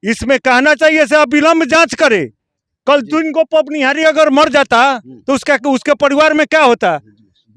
इसमें कहना चाहिए से विलम्ब जांच करे। कल दिन को पबनिहारी अगर मर जाता तो उसके परिवार में क्या होता।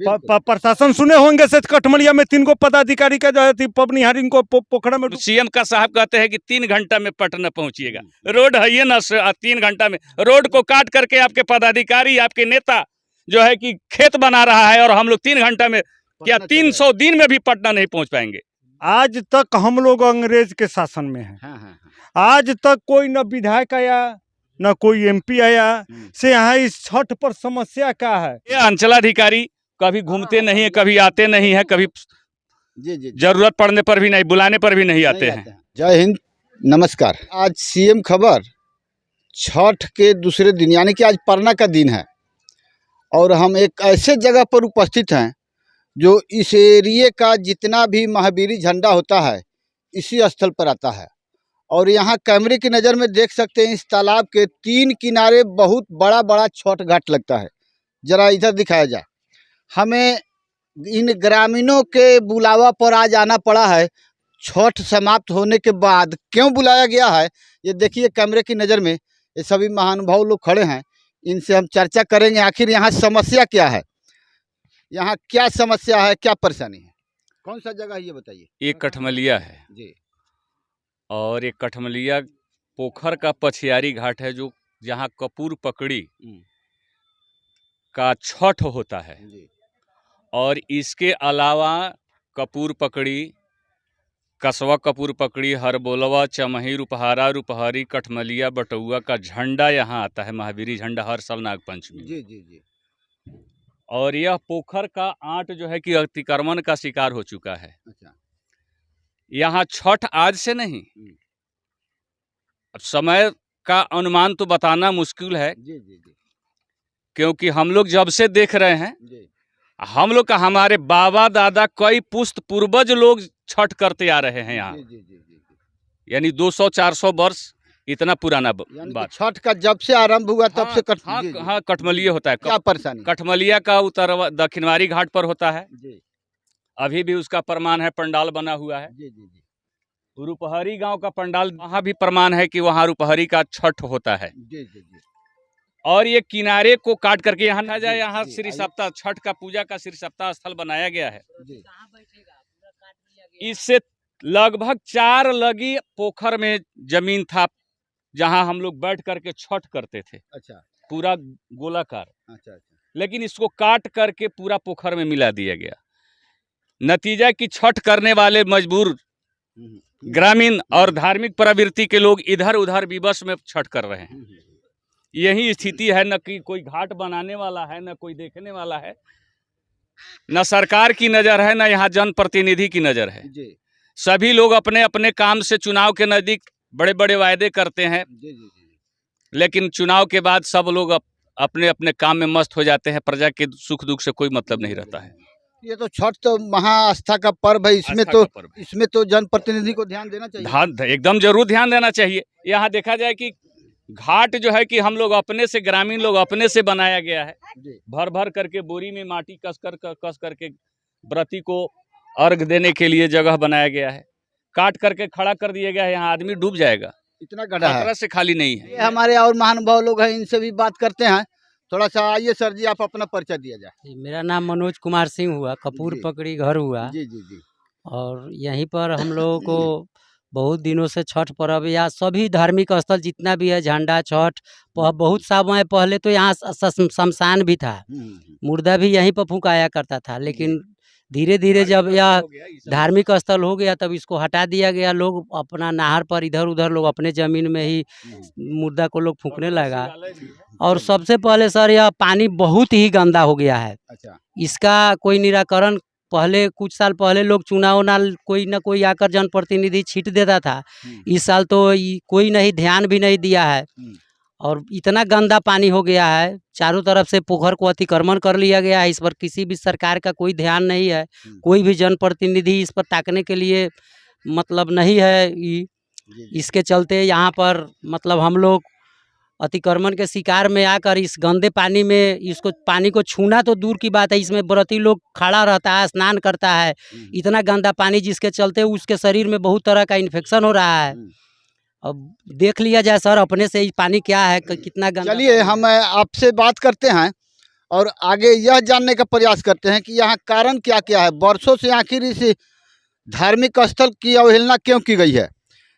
प्रशासन सुने होंगे से कठमलिया में 3 पदाधिकारी का जो है पबनिहारी को पोखरा में। सीएम का साहब कहते हैं कि 3 घंटा में पटना पहुंचिएगा। रोड है ये ना 3 घंटा में, रोड को काट करके आपके पदाधिकारी आपके नेता जो है कि खेत बना रहा है और हम लोग 3 घंटा में क्या 300 दिन में भी पटना नहीं पहुंच पाएंगे। आज तक हम लोग अंग्रेज के शासन में हैं। आज तक कोई न विधायक आया न कोई एमपी आया से यहाँ इस छठ पर समस्या क्या है। ये अंचलाधिकारी कभी घूमते नहीं है, कभी आते नहीं है, कभी जरूरत पड़ने पर भी नहीं, बुलाने पर भी नहीं आते हैं। जय हिंद, नमस्कार। आज सीएम खबर छठ के दूसरे दिन यानी कि आज परना का दिन है और हम एक ऐसे जगह पर उपस्थित हैं जो इस एरिए का जितना भी महावीरी झंडा होता है इसी स्थल पर आता है। और यहाँ कैमरे की नज़र में देख सकते हैं इस तालाब के 3 किनारे बहुत बड़ा बड़ा छठ घाट लगता है। जरा इधर दिखाया जाए। हमें इन ग्रामीणों के बुलावा पर आज आना पड़ा है। छठ समाप्त होने के बाद क्यों बुलाया गया है ये देखिए कैमरे की नज़र में। ये सभी महानुभाव लोग खड़े हैं, इनसे हम चर्चा करेंगे आखिर यहाँ समस्या क्या है, यहाँ क्या समस्या है, क्या परेशानी है। कौन सा जगह है ये बताइए। एक कठमलिया है जी, और एक कठमलिया पोखर का पछियारी घाट है जो जहाँ कपूर पकड़ी का छठ होता है। और इसके अलावा कपूर पकड़ी, कसवा कपूर पकड़ी, हरबोलवा, चमही, रुपहारा, रुपहरी, कठमलिया, बटुआ का झंडा यहाँ आता है, महावीरी झंडा हर साल नागपंचमी। जी जी जी। और यह पोखर का आंट जो है कि अतिक्रमण का शिकार हो चुका है। अच्छा। यहाँ छठ आज से नहीं, अब समय का अनुमान तो बताना मुश्किल है। जी जी जी। क्योंकि हम लोग जब से देख रहे हैं जी। हम लोग का हमारे बाबा दादा कई पुश्त पूर्वज लोग छठ करते आ रहे हैं यहाँ। जी जी जी जी। यानी 200-400 वर्ष इतना पुराना बात। छठ का जब से आरंभ हुआ तब से हाँ कठमलिया होता है। क्या परेशानी? कठमलिया का उत्तर दक्षिणवारी घाट पर होता है जी। अभी भी उसका प्रमाण है, पंडाल बना हुआ है। जी जी जी। रुपहरी गांव का पंडाल, वहाँ भी प्रमाण है कि वहाँ रुपहरी का छठ होता है। जी जी जी। और ये किनारे को काट करके यहाँ ना जाए, यहाँ श्री सप्ताह छठ का पूजा का श्री सप्ताह स्थल बनाया गया है। इससे लगभग 4 लगी पोखर में जमीन था जहाँ हम लोग बैठ करके छठ करते थे। अच्छा। पूरा गोलाकार। अच्छा अच्छा। लेकिन इसको काट करके पूरा पोखर में मिला दिया गया। नतीजा कि छठ करने वाले मजबूर ग्रामीण और धार्मिक प्रवृत्ति के लोग इधर उधर विवश में छठ कर रहे हैं। यही स्थिति है, न कि कोई घाट बनाने वाला है, न कोई देखने वाला है, न सरकार की नज़र है, न यहाँ जनप्रतिनिधि की नज़र है। जी। सभी लोग अपने अपने काम से चुनाव के नज़दीक बड़े बड़े वायदे करते हैं। जी जी जी। लेकिन चुनाव के बाद सब लोग अपने अपने काम में मस्त हो जाते हैं। प्रजा के सुख दुख से कोई मतलब नहीं रहता है। ये तो छठ तो महाआस्था का पर्व है, इसमें तो जनप्रतिनिधि को ध्यान देना चाहिए। एकदम जरूर ध्यान देना चाहिए। यहाँ देखा जाए कि घाट जो है कि हम लोग अपने से, ग्रामीण लोग अपने से बनाया गया है। भर भर करके बोरी में माटी कस करके व्रती को अर्घ देने के लिए जगह बनाया गया है। काट करके खड़ा कर दिया गया है, यहाँ आदमी डूब जाएगा, इतना गड्ढा है, से खाली नहीं है। ये हमारे और महानुभाव लोग हैं, इनसे भी बात करते हैं थोड़ा सा। आइए सर जी, आप अपना परिचय दिया जाए। मेरा नाम मनोज कुमार सिंह हुआ, कपूर पकड़ी घर हुआ। जी जी जी। और यहीं पर हम लोगों को बहुत दिनों से छठ पर्व या सभी धार्मिक स्थल जितना भी है, झंडा छठ, बहुत समय पहले तो यहाँ शमशान भी था, मुर्दा भी यहीं पर फुकाया करता था। लेकिन धीरे धीरे जब यह धार्मिक स्थल हो गया तब इसको हटा दिया गया। लोग अपना नहर पर इधर उधर लोग अपने ज़मीन में ही मुर्दा को लोग फूकने लगा। और सबसे पहले सर यह पानी बहुत ही गंदा हो गया है। अच्छा। इसका कोई निराकरण पहले कुछ साल पहले लोग चुनाव कोई ना कोई आकर जनप्रतिनिधि छीट देता था। इस साल तो कोई नहीं, ध्यान भी नहीं दिया है। और इतना गंदा पानी हो गया है, चारों तरफ से पोखर को अतिक्रमण कर लिया गया है। इस पर किसी भी सरकार का कोई ध्यान नहीं है, कोई भी जनप्रतिनिधि इस पर ताकने के लिए मतलब नहीं है। इसके चलते यहाँ पर मतलब हम लोग अतिक्रमण के शिकार में आकर इस गंदे पानी में, इसको पानी को छूना तो दूर की बात है, इसमें व्रती लोग खड़ा रहता है, स्नान करता है। इतना गंदा पानी जिसके चलते उसके शरीर में बहुत तरह का इन्फेक्शन हो रहा है। अब देख लिया जाए सर अपने से ही पानी क्या है कितना गंदा। चलिए हम आपसे बात करते हैं और आगे यह जानने का प्रयास करते हैं कि यहाँ कारण क्या क्या है, वर्षों से आखिर इस धार्मिक स्थल की अवहेलना क्यों की गई है।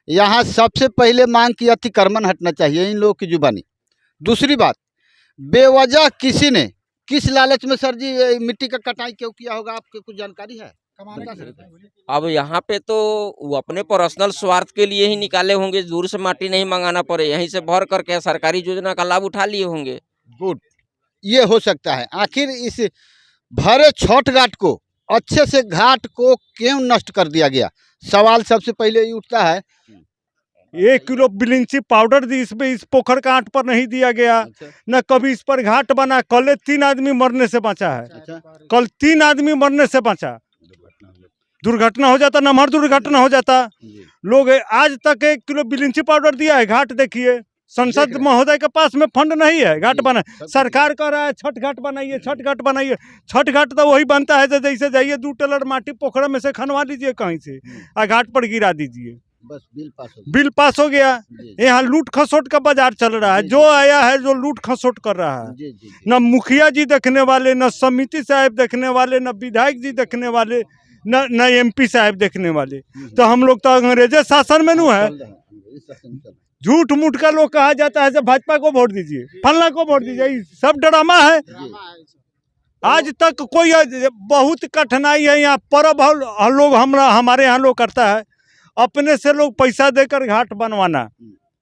यहाँ सबसे पहले मांग की अतिक्रमण हटना चाहिए इन लोगों की जुबानी। दूसरी बात, बेवजह किसी ने किस लालच में सर जी ये मिट्टी का कटाई क्यों किया होगा, आपको कुछ जानकारी है? अब यहाँ पे तो वो अपने पर्सनल स्वार्थ के लिए ही निकाले होंगे, दूर से माटी नहीं मंगाना पड़े, यहीं से भर करके सरकारी योजना का लाभ उठा लिए होंगे। गुड, ये हो सकता है। आखिर इस भरे छठ घाट को, अच्छे से घाट को क्यों नष्ट कर दिया गया, सवाल सबसे पहले ये उठता है। 1 किलो ब्लीचिंग पाउडर दी इसमें, इस पोखर का घाट पर नहीं दिया गया। न कभी इस पर घाट बना। कल 3 आदमी मरने से बचा है। कल 3 आदमी मरने से बचा। दुर्घटना हो जाता, नमहर दुर्घटना हो जाता। लोग आज तक 1 किलो ब्लीचिंग पाउडर दिया है। घाट देखिए, संसद महोदय के पास में फंड नहीं है घाट बना। सरकार कह रहा है छठ घाट बनाइए, छठ घाट बनाइए। छठ घाट तो वही बनता है जैसे जाइए 2 टेलर माटी पोखरा में से खनवा लीजिए कहीं से और घाट पर गिरा दीजिए, बस बिल पास हो गया। यहाँ लूट खसोट का बाजार चल रहा है। जो आया है जो लूट खसोट कर रहा है, न मुखिया जी देखने वाले, न समिति साहब देखने वाले, न विधायक जी देखने वाले, न MP साहब देखने वाले। तो हम लोग तो अंग्रेजे शासन में नू है। झूठ मूठ का लोग कहा जाता है, भाजपा को वोट दीजिए, फलना को वोट दीजिए, सब ड्रामा है। आज तक कोई बहुत कठिनाई है। यहाँ पर्व लोग हमारे यहाँ लोग करता है, अपने से लोग पैसा देकर घाट बनवाना,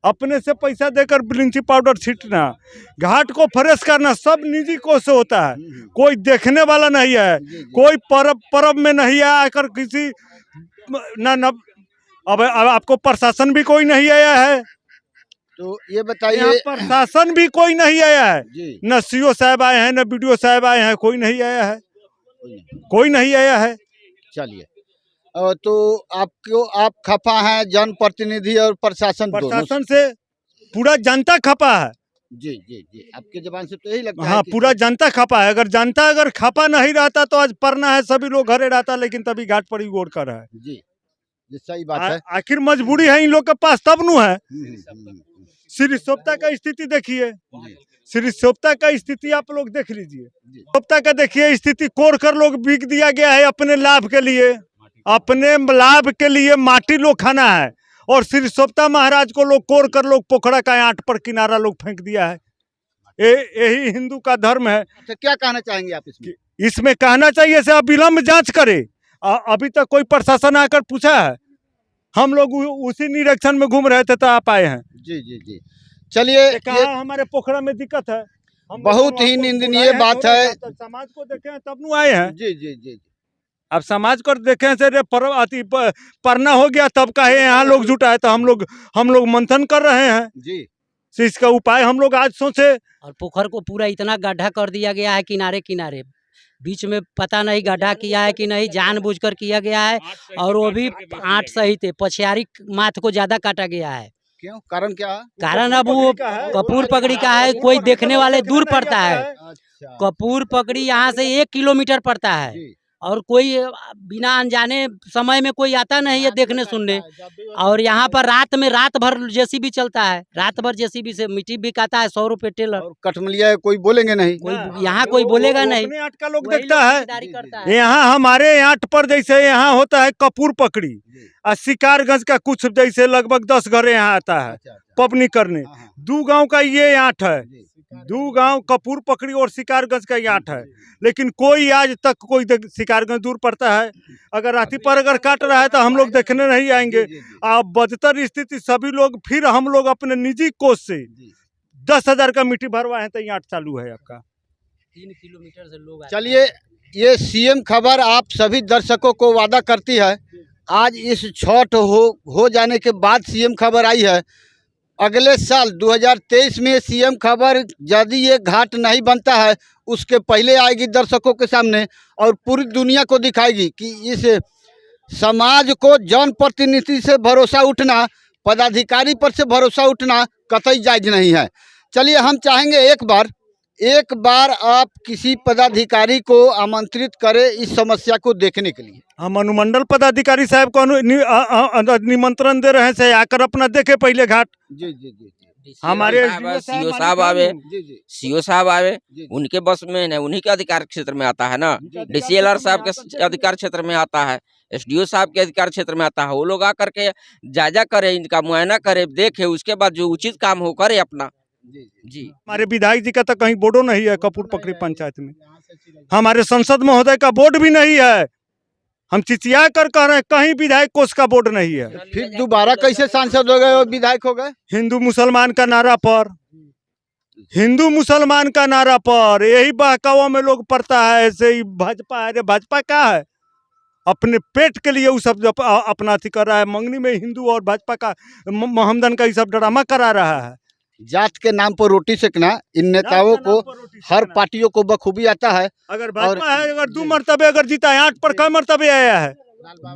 अपने से पैसा देकर ब्लीचिंग पाउडर छींटना, घाट को फ्रेश करना, सब निजी कोष से होता है। कोई देखने वाला नहीं है। कोई पर्व में नहीं आकर किसी न अब आपको प्रशासन भी कोई नहीं आया है। तो ये बताइए, यहाँ प्रशासन भी कोई नहीं आया है। न CO साहब आए हैं, न BDO साहब आए हैं, कोई नहीं आया है, कोई नहीं आया है। चलिए, तो आप खफा हैं, जनप्रतिनिधि और प्रशासन से पूरा जनता खपा है। जी जी जी, आपके जबान से तो यही लगता है। हाँ, पूरा जनता खपा है। अगर जनता खपा नहीं रहता तो आज पढ़ना है, सभी लोग घरे रहता, लेकिन तभी घाट पर ही गोड़ कर रहा है। जी, सही बात है। आखिर मजबूरी है इन लोग के पास, तब नू है। श्री सोपता का स्थिति देखिए, श्री सोपता का स्थिति आप लोग देख लीजिए। सोपता का देखिए स्थिति, कोड़ कर लोग बिक दिया गया है अपने लाभ के लिए। अपने लाभ के लिए माटी लोग खाना है, और श्री सोपता महाराज को लोग कोड़ कर लोग पोखरा का आठ पर किनारा लोग फेंक दिया है। यही हिंदू का धर्म है। तो क्या कहना चाहेंगे आप इसमें? इसमें कहना चाहिए से अविलंब जांच करे। अभी तक कोई प्रशासन आकर पूछा है? हम लोग उसी निरीक्षण में घूम रहे थे तो आप आए हैं। जी जी जी, चलिए, कहा हमारे पोखरा में दिक्कत है। बहुत ही निंदनीय बात है। समाज को देखें तब नु आए हैं। जी जी जी, अब समाज को देखें से परना हो गया तब कहे यहाँ लोग जुटा है, तो हम लोग मंथन कर रहे हैं जी। तो इसका उपाय हम लोग आज सोचे। और पोखर को पूरा इतना गड्ढा कर दिया गया है, किनारे किनारे, बीच में पता नहीं गड्ढा किया है कि नहीं, जानबूझकर किया गया है। और वो भी 8 सहित पछियारी माथ को ज्यादा काटा गया है। क्यों, कारण क्या है? कारण अब वो कपूर पकड़ी का है, कोई देखने वाले दूर पड़ता है। अच्छा, कपूर पकड़ी यहाँ से 1 किलोमीटर पड़ता है, और कोई बिना अनजाने समय में कोई आता नहीं है देखने सुनने। और यहाँ पर रात भर JCB चलता है, रात भर JCB से मिट्टी बिकाता है 100 रुपए टेलर। और कटमलिया कोई बोलेंगे नहीं, कोई यहाँ कोई बोलेगा नहीं, अपने आट का लोग वही देखता लोग है। खरीदारी करता है। यहाँ हमारे आट पर जैसे यहाँ होता है कपूर पकड़ी, और शिकारगंज का कुछ जैसे लगभग 10 घर यहाँ आता है पबनी करने। 2 गांव का ये आठ है, 2 गांव कपूर पकड़ी और शिकारगंज का ये आठ है। लेकिन कोई आज तक कोई शिकारगंज दूर पड़ता है, अगर राती पर अगर काट रहा है तो हम लोग देखने नहीं आएंगे। अब बदतर स्थिति, सभी लोग फिर हम लोग अपने निजी कोष से 10,000 का मिट्टी भरवा है, तो ये आठ चालू है आपका। 3 किलोमीटर से लोग चलिए, ये CM खबर आप सभी दर्शकों को वादा करती है। आज इस छठ हो जाने के बाद CM खबर आई है। अगले साल 2023 में CM खबर यदि ये घाट नहीं बनता है, उसके पहले आएगी दर्शकों के सामने और पूरी दुनिया को दिखाएगी कि इस समाज को जनप्रतिनिधि से भरोसा उठना, पदाधिकारी पर से भरोसा उठना कतई जायज नहीं है। चलिए, हम चाहेंगे एक बार एक बार आप किसी पदाधिकारी को आमंत्रित करें इस समस्या को देखने के लिए। हम अनुमंडल पदाधिकारी साहब को निमंत्रण दे रहे हैं से आकर अपना देखे पहले घाट। जी जी जी हमारे सीओ साहब आवे, जी जी सीओ साहब आवे, जी। उनके बस में है, उन्हीं के अधिकार क्षेत्र में आता है ना। डीसीएलआर साहब के अधिकार क्षेत्र में आता है, एसडीओ साहब के अधिकार क्षेत्र में आता है। वो लोग आकर के जायजा करे, इनका मुआयना करे, देखे, उसके बाद जो उचित काम हो करे अपना। जी हमारे विधायक जी का तो कहीं बोर्डो नहीं है कपूर पकड़ी पंचायत में। हमारे संसद महोदय का बोर्ड भी नहीं है। हम चिचिया कर कह रहे हैं कहीं विधायक कोष का बोर्ड नहीं है। फिर दोबारा कैसे सांसद हो गए और विधायक हो गए? हिंदू मुसलमान का नारा पर, हिंदू मुसलमान का नारा पर यही बहकावा में लोग पड़ता है। ऐसे ही भाजपा है, भाजपा क्या है? अपने पेट के लिए वो सब अपना अथी कर रहा है। मंगनी में हिंदू और भाजपा का मोहम्मदन का ये सब ड्रामा करा रहा है। जात के नाम पर रोटी सेकना इन नेताओं को हर पार्टियों को बखूबी आता है। अगर भाजपा है, अगर 2 मरतबे अगर जीता है, 8 पर कई मरतबे आया है।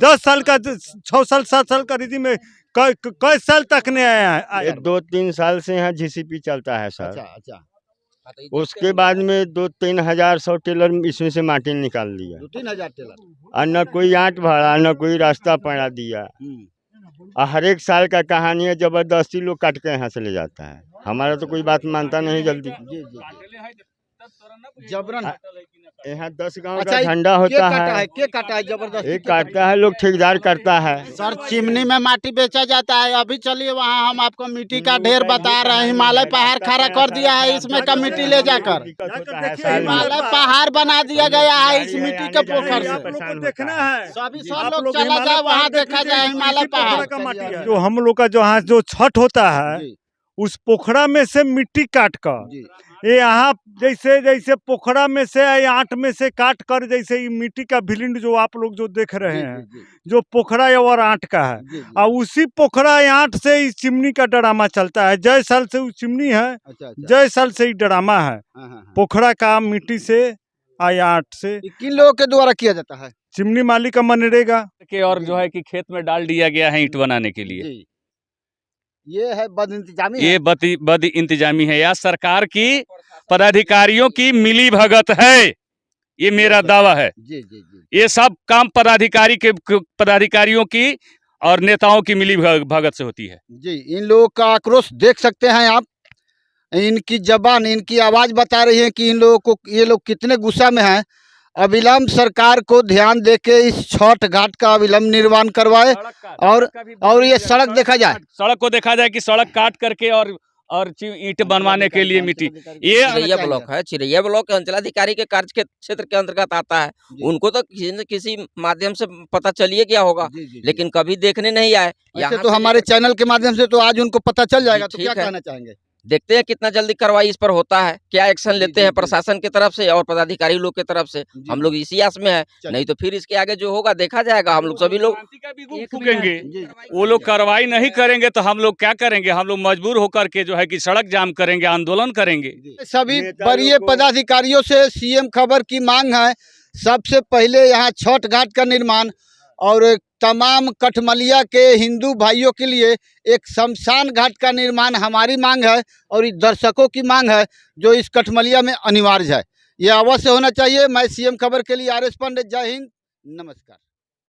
10 साल का, 6 साल 7 साल का रिधि में कई साल तक नहीं आया है। 2-3 साल से यहाँ जीसीपी चलता है सर। अच्छा उसके बाद में 2-3 हजार 100 टेलर इसमें से माटी निकाल दिया 2-3 हजार टेलर और न कोई आंट भरा, न कोई रास्ता पड़ा दिया। और हर एक साल का कहानी है, जबरदस्ती लोग काट के यहाँ से ले जाता है। हमारा तो कोई बात मानता नहीं जल्दी। जबरन यहाँ 10 गांव अच्छा, का झंडा होता है, के काटा है जबरदस्ती एक काटता है लोग, ठेकेदार करता है। सर चिमनी में माटी बेचा जाता है। अभी चलिए वहाँ हम आपको मिट्टी का ढेर बता रहे हैं। हिमालय पहाड़ खड़ा कर दिया है इसमें का मिट्टी ले जाकर। हिमालय पहाड़ बना दिया गया है इस मिट्टी के पोखर से। देखना है, सभी सब लोग चला जाए वहाँ देखा जाए हिमालय पहाड़। जो हम लोग का जो छठ होता है उस पोखरा में से मिट्टी काट कर ये यहाँ जैसे जैसे पोखरा में से या आंट में से काट कर, जैसे ये मिट्टी का भिलिंड जो आप लोग जो देख रहे हैं जो पोखरा और आंट का है, और उसी पोखरा या आंट से इस चिमनी का ड्रामा चलता है। जय साल से उस चिमनी है, जय साल से ही ड्रामा है। पोखरा का मिट्टी से या आंट से किन लोगों के द्वारा किया जाता है? चिमनी मालिक का मनरेगा के और जो है कि खेत में डाल दिया गया है ईंट बनाने के लिए। ये है बद इंतजामी, ये बद इंतजामी है या सरकार की पदाधिकारियों की मिली भगत है, ये मेरा दावा है। जी जी जी ये सब काम पदाधिकारियों की और नेताओं की मिली भगत से होती है। जी। इन लोगों का आक्रोश देख सकते हैं आप। इनकी जबान, इनकी आवाज बता रही है कि इन लोगों को, ये लोग कितने गुस्सा में हैं। अविलंब सरकार को ध्यान देके इस छठ घाट का अविलंब निर्माण करवाए और ये सड़क देखा जाए, सड़क को देखा जाए कि सड़क काट करके और ईंट बनवाने के लिए मिट्टी। ये चिरैया ब्लॉक है, चिरैया ब्लॉक के अंचलाधिकारी के कार्य के क्षेत्र के अंतर्गत आता है। उनको तो किसी न किसी माध्यम से पता चलिए गया होगा, लेकिन कभी देखने नहीं आए। यहाँ तो हमारे चैनल के माध्यम से तो आज उनको पता चल जाएगा। तो क्या कहना चाहेंगे? देखते हैं कितना जल्दी कार्रवाई इस पर होता है, क्या एक्शन लेते हैं प्रशासन की तरफ से और पदाधिकारी लोग की तरफ से। हम लोग इसी आस में है, नहीं तो फिर इसके आगे जो होगा देखा जाएगा। हम लोग सभी लोग फूकेंगे, वो लोग कार्रवाई नहीं करेंगे तो हम लोग क्या करेंगे? हम लोग मजबूर होकर के जो है कि सड़क जाम करेंगे, आंदोलन करेंगे। सभी वरीय पदाधिकारियों से सीएम खबर की मांग है, सबसे पहले यहाँ छठ घाट का निर्माण और तमाम कठमलिया के हिंदू भाइयों के लिए एक शमशान घाट का निर्माण हमारी मांग है और दर्शकों की मांग है जो इस कठमलिया में अनिवार्य है। यह अवश्य होना चाहिए। मैं सीएम खबर के लिए आर एस पांडे, जय हिंद, नमस्कार।